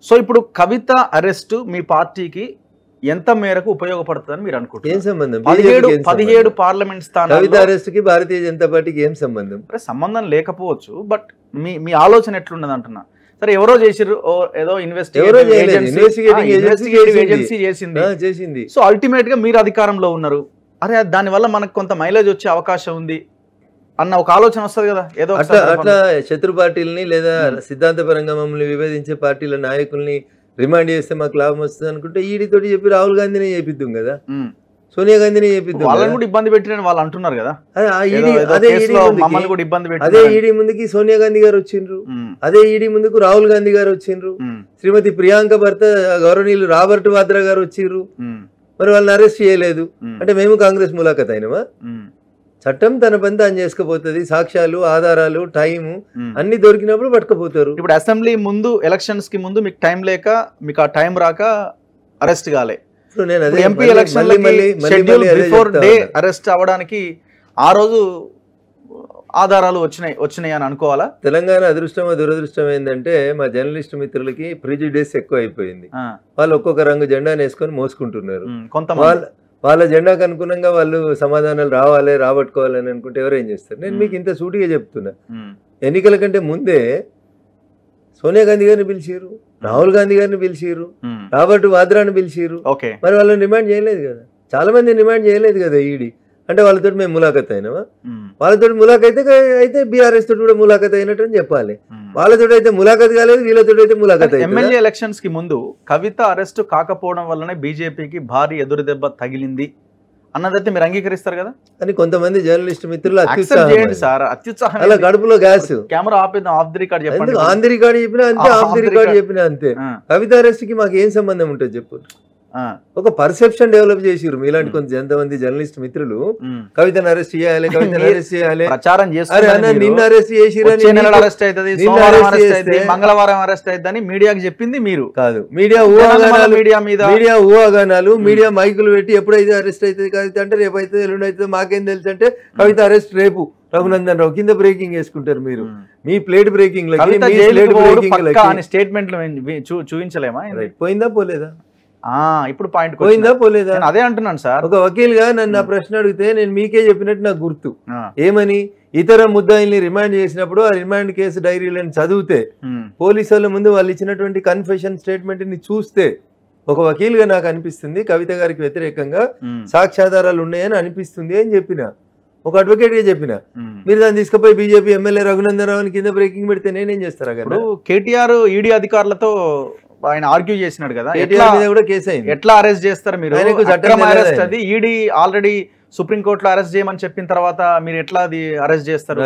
So ఇప్పుడు కవిత arrest మీ పార్టీకి ఎంత మేరకు ఉపయోగపడుతుందని మీరు అనుకుంటున్నారు? ఏం సంబంధం? 17 పార్లమెంట్ స్థానాలు కవిత అరెస్ట్ కి భారతీయ జనతా పార్టీకి ఏం సంబంధం? సంబంధం లేకపోవచ్చు, బట్ మీ ఆలోచన ఎట్లున్నది అంటున్నా. సరే, ఎవరో చేసిర్రు, ఏదో ఇన్వెస్టిగేటివ్ ఏజెన్సీ చేసింది. సో అల్టిమేట్ గా మీరు అధికారంలో ఉన్నారు, అరే దాని వల్ల మనకు కొంత మైలేజ్ వచ్చే అవకాశం ఉంది అన్న ఒక ఆలోచన వస్తుంది కదా. ఏదో అట్లా శత్రు పార్టీలని లేదా సిద్ధాంతపరంగా మమ్మల్ని విభేదించే పార్టీల నాయకుల్ని రిమాండ్ చేస్తే మాకు లాభం వస్తుంది అనుకుంటే ఈడీతో చెప్పి రాహుల్ గాంధీనే చేపిద్దాం కదా, సోనియా గాంధీనే చేపిద్దాం. వాళ్ళని కూడా ఇబ్బంది పెట్టిన వాళ్ళు అంటున్నారు కదా. అదే ఈడీ ముందుకి సోనియా గాంధీ గారు వచ్చిండ్రు, అదే ఈడీ ముందుకు రాహుల్ గాంధీ గారు వచ్చిండ్రు, శ్రీమతి ప్రియాంక భర్త గౌరవనీయులు రాబర్ట్ వాద్రా గారు వచ్చిండ్రు. మరి వాళ్ళని అరెస్ట్ చేయలేదు అంటే మేము కాంగ్రెస్ ములాఖత్ అయినమా? చట్టం తన పని తాను చేసుకుపోతుంది. సాక్ష్యాలు, ఆధారాలు, టైము అన్ని దొరికినప్పుడు పట్టుకుపోతారు. ఇప్పుడు అసెంబ్లీ ముందు, ఎలక్షన్స్ కి ముందు మీకు టైం లేక, మీకు ఆ టైం రాక అరెస్ట్ కాలే. నేను అదే MP election before day arrest అవ్వడానికి ఆ రోజు ఆధారాలు వచ్చినాయి అని అనుకోవాలా? తెలంగాణ అదృష్టమో దురదృష్టం ఏంటంటే మా జర్నలిస్ట్ మిత్రులకి ప్రిజుడిస్ ఎక్కువ అయిపోయింది. వాళ్ళు ఒక్కొక్క రంగు జెండాను వేసుకొని మోసుకుంటున్నారు. వాళ్ళ జెండాకు అనుగుణంగా వాళ్ళు సమాధానాలు రాబట్టుకోవాలని అనుకుంటే ఎవరు ఏం చేస్తారు? నేను మీకు ఇంత సూటిగా చెప్తున్నా, ఎన్నికల కంటే ముందే సోనియా గాంధీ గారిని పిలిచిరు, రాహుల్ గాంధీ గారిని పిలిచిరు, రాబర్ట్ వాద్రాని పిలిచిరు. మరి వాళ్ళని డిమాండ్ చేయలేదు కదా, చాలా మంది డిమాండ్ చేయలేదు కదా ఈడీ. అంటే వాళ్ళతో మేము ములాఖత్ అయినామా? వాళ్ళతో ములాఖత్ అయితే బీఆర్ఎస్ తోటి కూడా ములాఖత్ అయినట్టు అని చెప్పాలి. వాళ్ళతో అయితే ములాఖత్ కాలేదు, వీళ్ళతో అయితే ములాఖత్. ఎమ్మెల్యే ఎలక్షన్స్ కి ముందు కవిత అరెస్ట్ కాకపోవడం వల్లనే బీజేపీకి భారీ ఎదురు దెబ్బ తగిలింది అన్నదైతే మీరు అంగీకరిస్తారు కదా అని కొంతమంది జర్నలిస్ట్ మిత్రులు అత్యుత్సాహం. అలా గడుపులో గ్యాస్. కెమెరా ఆపేద్దాం, ఆఫ్ ది రికార్డ్ చెప్పండి. ఆన్ ది రికార్డ్ చెప్పినా అంతే, ఆఫ్ ది రికార్డ్ చెప్పినా అంతే. కవిత అరెస్ట్ కి మాకు ఏం సంబంధం ఉంటుంది చెప్పు? ఒక పర్సెప్షన్ డెవలప్ చేసిరు మీలాంటి కొంతమంది జర్నలిస్ట్ మిత్రులు. కవితను అరెస్ట్ చేయాలి, కవితను అరెస్ట్ చేయాలి, ప్రచారం నిన్న అరెస్ట్ చేసిరని, మంగళవారం అరెస్ట్ అవుతుందని మీడియాకి చెప్పింది మీరు కాదు. మీడియా ఊహాగానాలు, మీడియా మైకులు పెట్టి ఎప్పుడైతే అరెస్ట్ అవుతుంది కవిత అంటే రేపు అవుతుంది, ఎల్లుండి అవుతుంది, మాకేం తెలుసు అంటే కవిత అరెస్ట్ రేపు, రఘునందన్ రావు కింద బ్రేకింగ్ వేసుకుంటారు మీరు. మీ ప్లేట్ బ్రేకింగ్ స్టేట్మెంట్ చూపించలేమా? పోయిందా పోలేదా? ఇప్పుడు పాయింట్ పోయిందా పోలేదా? అదే అంటున్నాను సార్. ఒక వకీల్ గా నన్ను ఆ ప్రశ్న అడిగితే నేను మీకే చెప్పినట్టు నాకు గుర్తు. ఏమని? ఇతర ముద్దాయిల్ని రిమాండ్ చేసినప్పుడు ఆ రిమాండ్ కేసు డైరీలను చదివితే, పోలీసుల ముందు వాళ్ళు ఇచ్చినటువంటి కన్ఫెషన్ స్టేట్మెంట్ ని చూస్తే ఒక వకీల్ గా నాకు అనిపిస్తుంది కవిత గారికి వ్యతిరేకంగా సాక్ష్యాధారాలు ఉన్నాయని అనిపిస్తుంది అని చెప్పిన. ఒక అడ్వకేట్ గా చెప్పిన. మీరు దాన్ని తీసుకుపోయి బీజేపీ ఎమ్మెల్యే రఘునందన్ రావుని కింద బ్రేకింగ్ పెడితే నేనేం చేస్తారా? కేటీఆర్ ఈడీ అధికారులతో ఆయన ఆర్గ్యూ చేసినాడు కదా, ఎట్లా అరెస్ట్ చేస్తారు మీరు? అది ఈడీ ఆల్రెడీ సుప్రీంకోర్టులో అరెస్ట్ చేయమని చెప్పిన తర్వాత మీరు ఎట్లా అది అరెస్ట్ చేస్తారు?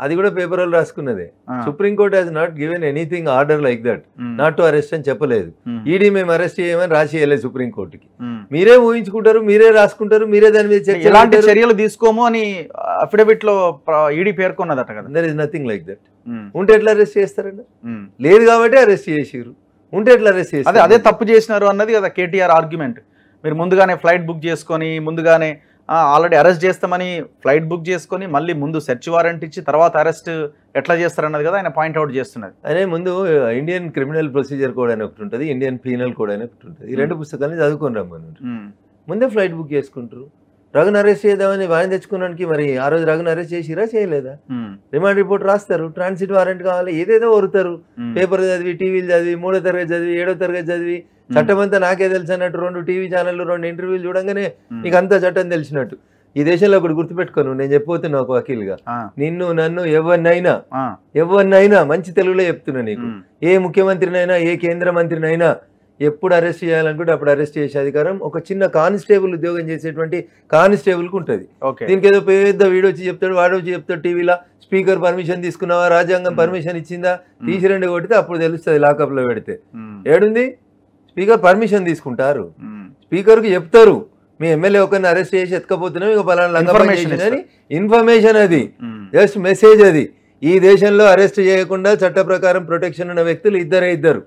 అది కూడా పేపర్ లో రాసుకున్నదే. Supreme court has not given anything order like that not to arrest అని చెప్పలేదు. ఈడీ మేము అరెస్ట్ చేయమని రాసి చేయలేదు సుప్రీంకోర్టుకి. మీరే ఊహించుకుంటారు, మీరే రాసుకుంటారు, మీరే దాని మీద ఎలాంటి చర్యలు తీసుకోము అని అఫిడవిట్ లో ఈడీ పేర్కొన్నదట కదా. There is nothing like that. ఉంటే ఎట్లా అరెస్ట్ చేస్తారండి? లేదు కాబట్టి అరెస్ట్ చేసిరు, ఉంటే ఎట్లా అరెస్ట్ చేస్తారు? అదే తప్పు చేసినారు అన్నది కదా కేటీఆర్ ఆర్గ్యుమెంట్. మీరు ముందుగానే ఫ్లైట్ బుక్ చేసుకొని, ముందుగానే ఆల్రెడీ అరెస్ట్ చేస్తామని ఫ్లైట్ బుక్ చేసుకొని, మళ్ళీ ముందు సెర్చ్ వారెంట్ ఇచ్చి తర్వాత అరెస్ట్ ఎట్లా చేస్తారన్నది కదా ఆయన పాయింట్అవుట్ చేస్తున్నది. అదే ముందు ఇండియన్ క్రిమినల్ ప్రొసీజర్ కోడ్ అని ఒకటి ఉంటుంది, ఇండియన్ పీనల్ కోడ్ అని ఒకటి ఉంటుంది. ఈ రెండు పుస్తకాలని చదువుకొని రమ్మని ముందే ఫ్లైట్ బుక్ చేసుకుంటారు. రఘుని అరెస్ట్ చేద్దామని వాయిన్ తెచ్చుకోవడానికి మరి ఆ రోజు రఘుని అరెస్ట్ చేసిరా చేయలేదా? రిమాండ్ రిపోర్ట్ రాస్తారు, ట్రాన్సిట్ వారెంట్ కావాలి, ఏదేదో వరుతారు. పేపర్ చదివి, టీవీలు చదివి, 3వ తరగతి చదివి, 7వ తరగతి చదివి, చట్టం అంతా నాకే తెలుసు అన్నట్టు 2 టీవీ ఛానళ్ళు 2 ఇంటర్వ్యూలు చూడంగానే నీకు అంతా చట్టం తెలిసినట్టు. ఈ దేశంలో ఒకటి గుర్తుపెట్టుకోను, నేను చెప్పబోతున్నా ఒక వకీల్గా, నిన్ను నన్ను ఎవరినైనా మంచి తెలుగులో చెప్తున్నా నీకు, ఏ ముఖ్యమంత్రినైనా ఏ కేంద్ర మంత్రినైనా ఎప్పుడు అరెస్ట్ చేయాలనుకుంటే అప్పుడు అరెస్ట్ చేసే అధికారం ఒక చిన్న కానిస్టేబుల్ ఉద్యోగం చేసేటువంటి కానిస్టేబుల్కి ఉంటుంది. దీనికి ఏదో పెద్ద వీడియో వచ్చి చెప్తాడు, వాడు వచ్చి చెప్తాడు టీవీలో, స్పీకర్ పర్మిషన్ తీసుకున్నావా, రాజ్యాంగం పర్మిషన్ ఇచ్చిందా, తీసిరండి కొడితే అప్పుడు తెలుస్తుంది లాకప్ లో పెడితే. ఏడుంది? స్పీకర్ పర్మిషన్ తీసుకుంటారు, స్పీకర్కి చెప్తారు మీ ఎమ్మెల్యే ఒకరిని అరెస్ట్ చేసి ఎత్తుకపోతున్నాం, ఇక పలానా లంఘన అని ఇన్ఫర్మేషన్, అది జస్ట్ మెసేజ్. అది ఈ దేశంలో అరెస్ట్ చేయకుండా చట్ట ప్రకారం ప్రొటెక్షన్ ఉన్న వ్యక్తులు ఇద్దరు.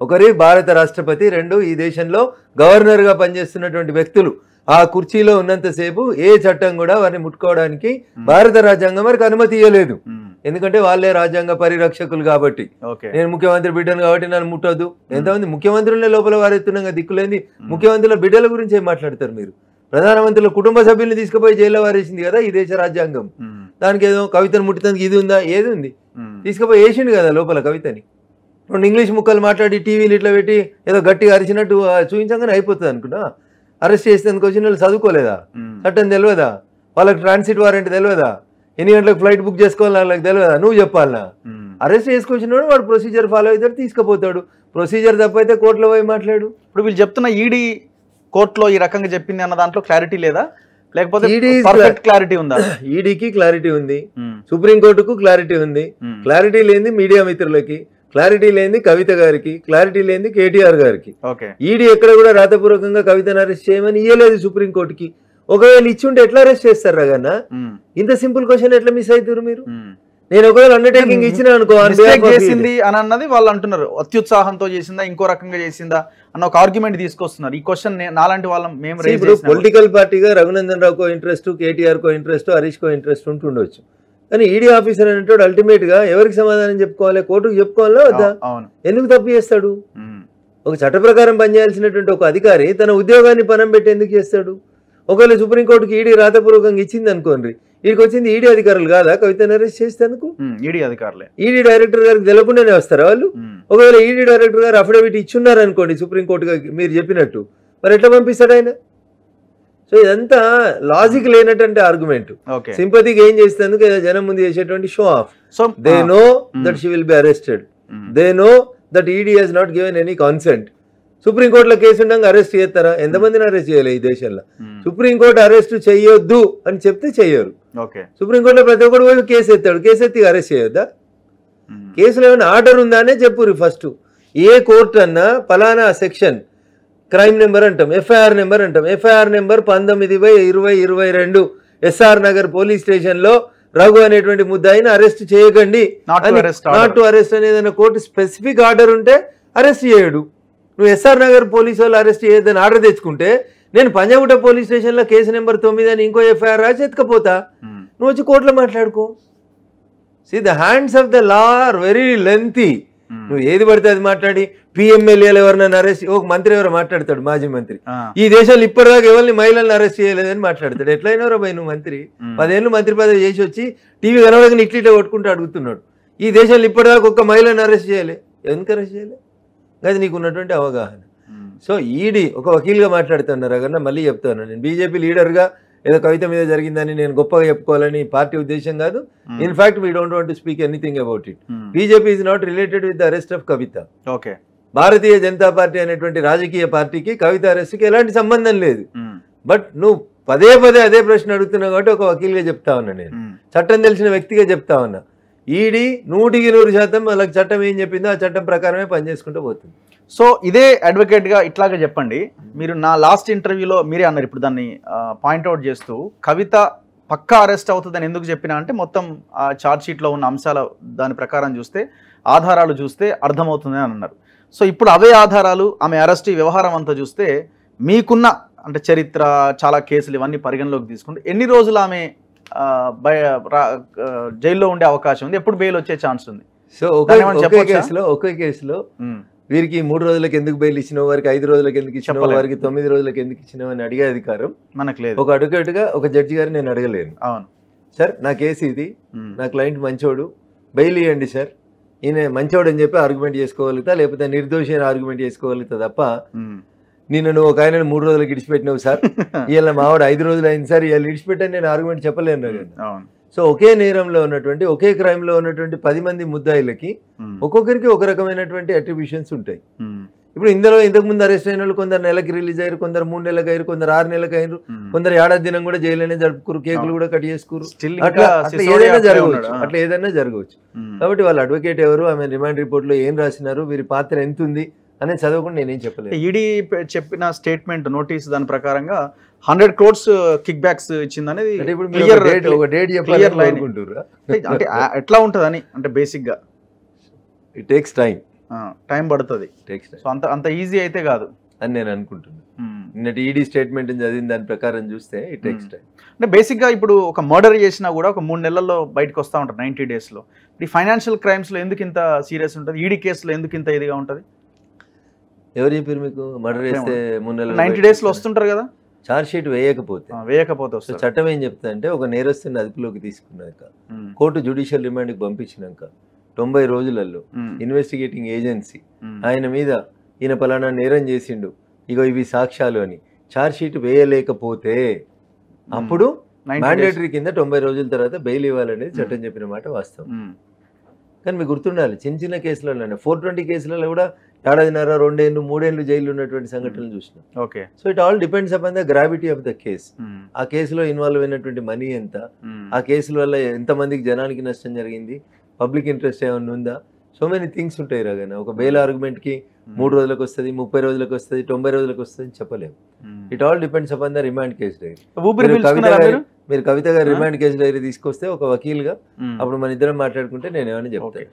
ఒకరి భారత రాష్ట్రపతి, 2 ఈ దేశంలో గవర్నర్గా పనిచేస్తున్నటువంటి వ్యక్తులు. ఆ కుర్చీలో ఉన్నంతసేపు ఏ చట్టం కూడా వారిని ముట్టుకోవడానికి భారత రాజ్యాంగం వారికి అనుమతి ఇవ్వలేదు. ఎందుకంటే వాళ్ళే రాజ్యాంగ పరిరక్షకులు కాబట్టి. నేను ముఖ్యమంత్రి బిడ్డను కాబట్టి నన్ను ముట్టొద్దు. ఎంతమంది ముఖ్యమంత్రులే లోపల వారెత్తున్నాగా దిక్కులేంది. ముఖ్యమంత్రుల బిడ్డల గురించి ఏం మాట్లాడతారు మీరు? ప్రధానమంత్రుల కుటుంబ సభ్యుల్ని తీసుకుపోయి జైల్లో వారేసింది కదా ఈ దేశ రాజ్యాంగం. దానికి ఏదో కవితను ముట్టినందుకు ఇది ఉందా? ఏది ఉంది? తీసుకుపోయి వేసిండు కదా లోపల కవితని. 2 ఇంగ్లీష్ ముక్కలు మాట్లాడి టీవీలు ఇట్లా పెట్టి ఏదో గట్టిగా అరిచినట్టు చూపించగానే అయిపోతుంది అనుకున్నా. అరెస్ట్ చేసేందుకు వచ్చిన వాళ్ళు చదువుకోలేదా? చట్టం తెలియదా? వాళ్ళకి ట్రాన్సిట్ వారెంట్ తెలియదా? ఎన్ని గంటలకు ఫ్లైట్ బుక్ చేసుకోవాలని వాళ్ళకి తెలియదా? నువ్వు చెప్పాలనా? అరెస్ట్ చేసుకొచ్చినాడు వాడు ప్రొసీజర్ ఫాలో అవుతాడు, తీసుకుపోతాడు. ప్రొసీజర్ తప్పైతే కోర్టులో పోయి మాట్లాడు. ఇప్పుడు వీళ్ళు చెప్తున్న ఈడీ కోర్టులో ఈ రకంగా చెప్పింది అన్న దాంట్లో క్లారిటీ లేదా, లేకపోతే క్లారిటీ ఉందా? ఈడీకి క్లారిటీ ఉంది, సుప్రీంకోర్టుకు క్లారిటీ ఉంది. క్లారిటీ లేని మీడియా మిత్రులకి, క్లారిటీ లేని కవిత గారికి, క్లారిటీ లేని కేటీఆర్ గారికి. ఈడీ ఎక్కడ కూడా రాతపూర్వకంగా కవితను అరెస్ట్ చేయమని ఇయ్యలేదు సుప్రీంకోర్టుకి. ఒకవేళ ఇచ్చి ఉంటే ఎట్లా అరెస్ట్ చేస్తారు రగన్న? ఇంత సింపుల్ క్వశ్చన్ ఎట్లా మిస్ అవుతారు మీరు? నేను ఒకవేళ అండర్టేకింగ్ ఇచ్చిన అనుకో చేసింది అని అన్నది వాళ్ళు అంటున్నారు, అత్యుత్సాహంతో చేసిందా ఇంకో రకంగా చేసిందా అన్న ఒక ఆర్గ్యుమెంట్ తీసుకొస్తున్నారు. ఈ క్వశ్చన్ నాలాంటి వాళ్ళం మేము ఇప్పుడు పొలిటికల్ పార్టీగా రఘునందన్ రావుకో ఇంట్రెస్ట్, కేటీఆర్ కో ఇంట్రెస్ట్, హరీష్ కో ఇంట్రెస్ట్ ఉంటుండొచ్చు. కానీ ఈడీ ఆఫీసర్ అనేటోడు అల్టిమేట్ గా ఎవరికి సమాధానం చెప్పుకోవాలి? కోర్టుకు చెప్పుకోవాలా వద్దా? ఎందుకు తప్పు చేస్తాడు? ఒక చట్ట ప్రకారం పనిచేయాల్సినటువంటి ఒక అధికారి తన ఉద్యోగాన్ని పనం పెట్టి ఎందుకు చేస్తాడు? ఒకవేళ సుప్రీంకోర్టుకి ఈడీ రాతపూర్వకంగా ఇచ్చింది అనుకోండి, వీడికి వచ్చింది ఈడీ అధికారులు కాదా కవితను అరెస్ట్ చేసేందుకు? ఈడీ అధికారులే. ఈడీ డైరెక్టర్ గారికి తెలియకుండానే వస్తారా వాళ్ళు? ఒకవేళ ఈడీ డైరెక్టర్ గారు అఫిడవిట్ ఇచ్చున్నారు అనుకోండి సుప్రీంకోర్టుగా మీరు చెప్పినట్టు, మరి ఎట్లా పంపిస్తాడు ఆయన? సో ఇదంతా లాజిక్ లేనటువంటి ఆర్గ్యుమెంట్. సింపతికి ఏం చేసేందుకు జనం ముందు చేసేటువంటి show off. They know that she will be arrested, they know that ED has not given any consent. సుప్రీంకోర్టులో కేసు ఉండగా అరెస్ట్ చేస్తారా? ఎంతమందిని అరెస్ట్ చేయలే ఈ దేశంలో? సుప్రీంకోర్టు అరెస్ట్ చేయొద్దు అని చెప్తే చెయ్యరు. సుప్రీంకోర్టులో ప్రతి ఒక్కరు పోయి కేసు ఎత్తాడు, కేసు ఎత్తి అరెస్ట్ చేయొద్దా? కేసులో ఏమైనా ఆర్డర్ ఉందా అనే చెప్పురు ఫస్ట్. ఏ కోర్టు అన్నా ఫలానా సెక్షన్ క్రైమ్ నెంబర్ అంటాం, ఎఫ్ఐఆర్ నెంబర్ అంటాం. FIR number 19/20/22 SR Nagar police station లో రఘు అనేటువంటి ముద్దాయిని అరెస్ట్ చేయకండి, నాట్ టు అరెస్ట్ అని ఏదైనా కోర్టు స్పెసిఫిక్ ఆర్డర్ ఉంటే అరెస్ట్ చేయడు. నువ్వు ఎస్ఆర్ నగర్ పోలీసు వాళ్ళు అరెస్ట్ చేయొద్దని ఆర్డర్ తెచ్చుకుంటే నేను పంజాగుట్ట పోలీస్ స్టేషన్లో కేసు నెంబర్ 9 అని ఇంకో ఎఫ్ఐఆర్ రాసి ఎత్తుకపోతా. నువ్వు వచ్చి కోర్టులో మాట్లాడుకో. See the hands of the law are very lengthy. నువ్వు ఏది పడితే అది మాట్లాడి పిఎంఎల్ఏలు ఎవరినైనా అరెస్ట్, ఒక మంత్రి ఎవరు మాట్లాడతాడు, మాజీ మంత్రి, ఈ దేశంలో ఇప్పటిదాకా ఎవరిని మహిళలను అరెస్ట్ చేయలేదని మాట్లాడతాడు. ఎట్లయినా భయ నువ్వు మంత్రి 10 ఏళ్ళు మంత్రి పదవి చేసి వచ్చి టీవీ కనబడక ఇట్లా కొట్టుకుంటూ అడుగుతున్నాడు. ఈ దేశంలో ఇప్పటిదాకా ఒక్క మహిళను అరెస్ట్ చేయలే, ఎందుకు అరెస్ట్ చేయలే? అది నీకు ఉన్నటువంటి అవగాహన. సో ఈడీ ఒక వకీల్గా మాట్లాడుతున్నారు కన్నా మళ్ళీ చెప్తాను, నేను బీజేపీ లీడర్గా ఏదో కవిత మీద జరిగిందని నేను గొప్పగా చెప్పుకోవాలని పార్టీ ఉద్దేశం కాదు. In fact we don't want to speak anything about it. BJP is not related with the arrest of Kavitha. Bharatiya Janata party అనేటువంటి రాజకీయ పార్టీకి కవిత అరెస్ట్కి ఎలాంటి సంబంధం లేదు. బట్ నువ్వు పదే అదే ప్రశ్న అడుగుతున్నావు కాబట్టి ఒక వకీల్గా చెప్తా ఉన్నా, నేను చట్టం తెలిసిన వ్యక్తిగా చెప్తా ఉన్నా. ఈడీ 100% వాళ్ళకి చట్టం ఏం చెప్పిందో ఆ చట్టం ప్రకారమే పనిచేసుకుంటూ పోతుంది. సో ఇదే అడ్వకేట్గా ఇట్లాగే చెప్పండి, మీరు నా లాస్ట్ ఇంటర్వ్యూలో మీరే అన్నారు, ఇప్పుడు దాన్ని పాయింట్అవుట్ చేస్తూ కవిత పక్కా అరెస్ట్ అవుతుందని ఎందుకు చెప్పినా అంటే మొత్తం ఆ ఛార్జ్ షీట్లో ఉన్న అంశాల దాని ప్రకారం చూస్తే, ఆధారాలు చూస్తే అర్థమవుతుంది అని అన్నారు. సో ఇప్పుడు అవే ఆధారాలు, ఆమె అరెస్ట్ వ్యవహారం అంతా చూస్తే మీకున్న అంటే చరిత్ర, చాలా కేసులు ఇవన్నీ పరిగణలోకి తీసుకుంటే ఎన్ని రోజులు ఆమె జైల్లో ఉండే అవకాశం ఉంది, ఎప్పుడు బెయిల్ వచ్చే ఛాన్స్ ఉంది? సో ఒకే కేసులో వీరికి 3 రోజులకు ఎందుకు బెయిల్ ఇచ్చినావు, వారికి 5 రోజులకు ఎందుకు ఇచ్చినావు, వారికి 9 రోజులకు ఎందుకు ఇచ్చినావు అని అడిగే అధికారం మనకు లేదు. ఒక అడ్వకేట్గా ఒక జడ్జి గారు నేను అడగలేను. అవును సార్, నా కేసు ఇది, నా క్లయింట్ మంచోడు, బెయిల్ ఇవ్వండి సార్, ఈయన మంచోడు అని చెప్పి ఆర్గ్యుమెంట్ చేసుకోగలుగుతా, లేకపోతే నిర్దోషి అని ఆర్గ్యుమెంట్ చేసుకోగలుగుతా తప్ప నిన్ను నువ్వు ఒక ఆయన 3 రోజులకు ఇడిచిపెట్టినావు సార్, ఇవాళ మావాడు 5 రోజులు అయింది సార్, ఇవాళ ఇడిచిపెట్టని నేను ఆర్గ్యుమెంట్ చెప్పలేను. సో ఒకే నేరంలో ఉన్నటువంటి, ఒకే క్రైమ్ లో ఉన్నటువంటి 10 మంది ముద్దాయిలకి ఒక్కొక్కరికి ఒక రకమైనటువంటి అట్రిబ్యూషన్స్ ఉంటాయి. ఇప్పుడు ఇందులో ఇంతకు ముందు అరెస్ట్ అయిన వాళ్ళు కొందరు నెలకి రిలీజ్ అయ్యారు, కొందరు 3 నెలలకు అయ్యారు, కొందరు 6 నెలలకు అయ్యారు, కొందరు ఏడాది దినం కూడా జైల్లోనే జరుపుకోరు, కేకులు కూడా కట్ చేసుకోరు. అట్లా ఏదైనా జరగవచ్చు. కాబట్టి వాళ్ళ అడ్వకేట్ ఎవరు, ఆమె రిమాండ్ రిపోర్ట్ లో ఏం రాసినారు, వీరి పాత్ర ఎంత ఉంది అనేది చదవకుండా నేనేం చెప్పలేదు. ఈడీ చెప్పిన స్టేట్మెంట్ నోటీస్ దాని ప్రకారంగా 100 crores కిక్ బ్యాక్స్ ఇచ్చింది అనేది అంటే ఎట్లా ఉంటుంది అని, అంటే బేసిక్ గా ఇట్ టేక్స్ టైం పడుతుంది. సో అంత ఈజీ అయితే కాదు అని నేను అనుకుంటున్నాను. నిన్నటి ఈడీ స్టేట్మెంట్ చదివిన దాని ప్రకారం చూస్తే ఇట్ టేక్స్ టైం. అంటే బేసిక్గా ఇప్పుడు ఒక మర్డర్ చేసినా కూడా ఒక 3 నెలల్లో బయటకు వస్తూ ఉంటారు 90 డేస్లో. ఈ ఫైనాన్షియల్ క్రైమ్స్లో ఎందుకు ఇంత సీరియస్ ఉంటుంది, ఈడీ కేసులో ఎందుకు ఇంత ఇదిగా ఉంటుంది? ఎవరు చెప్పారు మీకు మర్డర్ చేస్తే 3 నెలలు 90 డేస్లో వస్తుంటారు కదా, ఛార్జ్ షీట్ వేయకపోతే వస్తుంది. చట్టం ఏం చెప్తా అంటే ఒక నేరస్తుని అదుపులోకి తీసుకున్నాక కోర్టు జ్యుడిషియల్ రిమాండ్కి పంపించినాక 90 రోజులలో ఇన్వెస్టిగేటింగ్ ఏజెన్సీ ఆయన మీద ఈయన పలానా నేరం చేసిండు, ఇగో ఇవి సాక్ష్యాలు అని ఛార్జ్ షీట్ వేయలేకపోతే అప్పుడు మ్యాండేటరీ కింద 90 రోజుల తర్వాత బెయిల్ ఇవ్వాలనేది చట్టం చెప్పిన మాట వాస్తవం. కానీ మీకు గుర్తుండాలి, చిన్న చిన్న కేసులలో 420 కేసులలో కూడా 1.5, 2 ఏళ్ళు 3 ఏళ్ళు జైలు ఉన్నటువంటి సంఘటనలు చూసినాం. Okay, so it all depends upon the gravity of the case. ఆ కేసులో ఇన్వాల్వ్ అయినటువంటి మనీ ఎంత, ఆ కేసుల వల్ల ఎంతమందికి జనానికి నష్టం జరిగింది, పబ్లిక్ ఇంట్రెస్ట్ ఏమైనా ఉందా, సో మెనీ థింగ్స్ ఉంటాయి. రాగానే ఒక బెయిల్ ఆర్గ్యుమెంట్కి 3 రోజులకు వస్తుంది, 30 రోజులకు వస్తుంది, 90 రోజులకు వస్తుంది చెప్పలేము. It all depends upon the remand case dairy. మీరు కవిత గారి రిమాండ్ కేసు డైరీ తీసుకొస్తే ఒక వకీల్గా అప్పుడు మన ఇద్దరం మాట్లాడుకుంటే నేను ఏమైనా చెప్తాను.